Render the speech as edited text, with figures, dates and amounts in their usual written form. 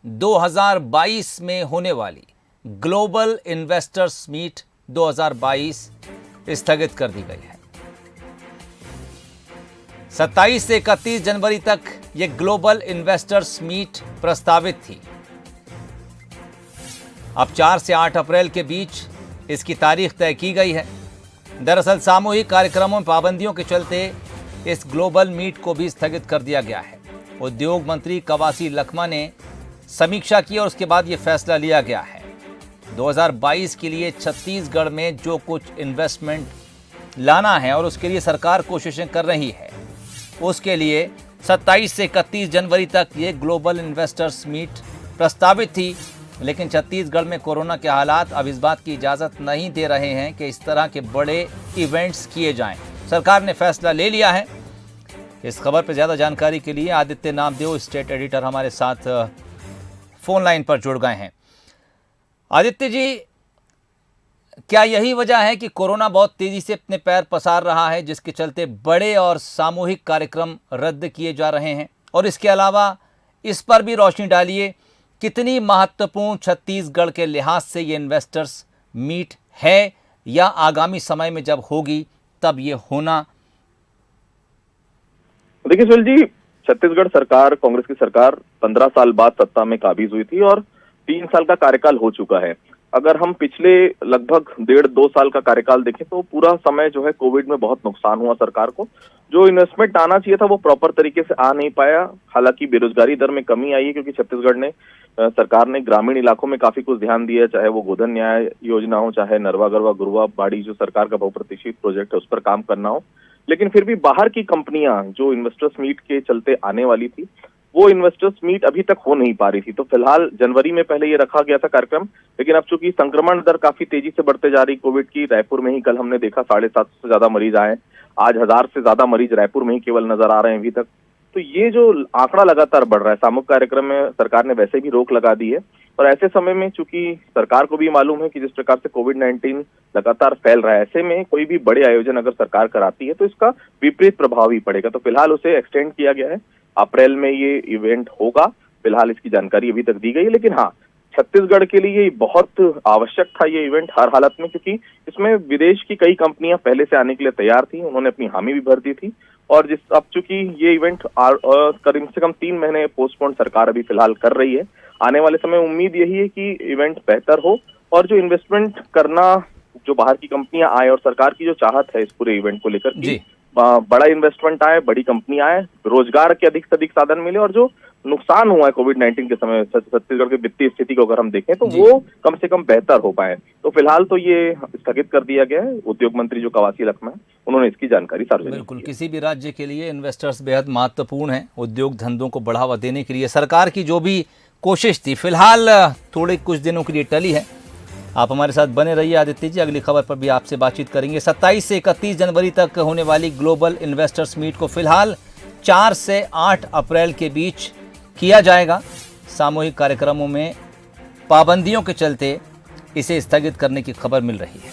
2022 में होने वाली ग्लोबल इन्वेस्टर्स मीट 2022 स्थगित कर दी गई है। 27 से 31 जनवरी तक यह ग्लोबल इन्वेस्टर्स मीट प्रस्तावित थी। अब 4 से 8 अप्रैल के बीच इसकी तारीख तय की गई है। दरअसल सामूहिक कार्यक्रमों में पाबंदियों के चलते इस ग्लोबल मीट को भी स्थगित कर दिया गया है। उद्योग मंत्री कवासी लखमा ने समीक्षा की और उसके बाद यह फैसला लिया गया है। 2022 के लिए छत्तीसगढ़ में जो कुछ इन्वेस्टमेंट लाना है और उसके लिए सरकार कोशिशें कर रही है, उसके लिए 27 से 31 जनवरी तक ये ग्लोबल इन्वेस्टर्स मीट प्रस्तावित थी। लेकिन छत्तीसगढ़ में कोरोना के हालात अब इस बात की इजाज़त नहीं दे रहे हैं कि इस तरह के बड़े इवेंट्स किए जाएं। सरकार ने फैसला ले लिया है। इस खबर पर ज़्यादा जानकारी के लिए आदित्य नामदेव, स्टेट एडिटर, हमारे साथ फोन लाइन पर जुड़ गए हैं। आदित्य जी, क्या यही वजह है कि कोरोना बहुत तेज़ी से अपने पैर पसार रहा है, जिसके चलते बड़े और सामूहिक कार्यक्रम रद्द किए जा रहे हैं? और इसके अलावा इस पर भी रोशनी डालिए, कितनी महत्वपूर्ण छत्तीसगढ़ के लिहाज से ये इन्वेस्टर्स मीट है या आगामी समय में जब होगी तब ये होना? देखिए सुनील जी, छत्तीसगढ़ सरकार, कांग्रेस की सरकार 15 साल बाद सत्ता में काबिज हुई थी और 3 साल का कार्यकाल हो चुका है। अगर हम पिछले लगभग 1.5-2 साल का कार्यकाल देखें तो पूरा समय जो है कोविड में बहुत नुकसान हुआ सरकार को। जो इन्वेस्टमेंट आना चाहिए था वो प्रॉपर तरीके से आ नहीं पाया। हालांकि बेरोजगारी दर में कमी आई है क्योंकि छत्तीसगढ़ ने सरकार ने ग्रामीण इलाकों में काफी कुछ ध्यान दिया, चाहे वो गोधन न्याय योजना हो, चाहे नरवा गरवा गुरवा बाड़ी जो सरकार का बहुप्रतीक्षित प्रोजेक्ट है उस पर काम करना हो। लेकिन फिर भी बाहर की कंपनियां जो इन्वेस्टर्स मीट के चलते आने वाली थी, वो इन्वेस्टर्स मीट अभी तक हो नहीं पा रही थी। तो फिलहाल जनवरी में पहले ये रखा गया था कार्यक्रम, लेकिन अब चूंकि संक्रमण दर काफी तेजी से बढ़ते जा रही कोविड की, रायपुर में ही कल हमने देखा 750 से ज्यादा मरीज आए, आज 1000 से ज्यादा मरीज रायपुर में ही केवल नजर आ रहे हैं अभी तक। तो ये जो आंकड़ा लगातार बढ़ रहा है, सामूहिक कार्यक्रम में सरकार ने वैसे भी रोक लगा दी है। और ऐसे समय में चूंकि सरकार को भी मालूम है कि जिस प्रकार से कोविड-19 लगातार फैल रहा है, ऐसे में कोई भी बड़े आयोजन अगर सरकार कराती है तो इसका विपरीत प्रभाव ही पड़ेगा। तो फिलहाल उसे एक्सटेंड किया गया है, अप्रैल में ये इवेंट होगा। फिलहाल इसकी जानकारी अभी तक दी गई है, लेकिन हाँ, छत्तीसगढ़ के लिए बहुत आवश्यक था ये इवेंट हर हालत में, क्योंकि इसमें विदेश की कई कंपनियां पहले से आने के लिए तैयार थी, उन्होंने अपनी हामी भी भर दी थी। और अब चूंकि ये इवेंट करीब से कम 3 महीने पोस्टपोन सरकार अभी फिलहाल कर रही है। आने वाले समय उम्मीद यही है कि इवेंट बेहतर हो और जो इन्वेस्टमेंट करना, जो बाहर की कंपनियां आए और सरकार की जो चाहत है इस पूरे इवेंट को लेकर कि बड़ा इन्वेस्टमेंट आए, बड़ी कंपनी आए, रोजगार के अधिक से अधिक साधन मिले, और जो नुकसान हुआ है कोविड-19 के समय छत्तीसगढ़ की वित्तीय स्थिति को अगर हम देखें तो वो कम से कम बेहतर हो पाए। तो फिलहाल तो ये स्थगित कर दिया गया है। उद्योग मंत्री जो कवासी लखमा है, उन्होंने इसकी जानकारी सार्वजनिक। बिल्कुल, किसी भी राज्य के लिए इन्वेस्टर्स बेहद महत्वपूर्ण है। उद्योग धंधों को बढ़ावा देने के लिए सरकार की जो भी कोशिश थी, फिलहाल थोड़े कुछ दिनों के लिए टली है। आप हमारे साथ बने रहिए आदित्य जी, अगली खबर पर भी आपसे बातचीत करेंगे। 27 से 31 जनवरी तक होने वाली ग्लोबल इन्वेस्टर्स मीट को फिलहाल 4 से 8 अप्रैल के बीच किया जाएगा। सामूहिक कार्यक्रमों में पाबंदियों के चलते इसे स्थगित करने की खबर मिल रही है।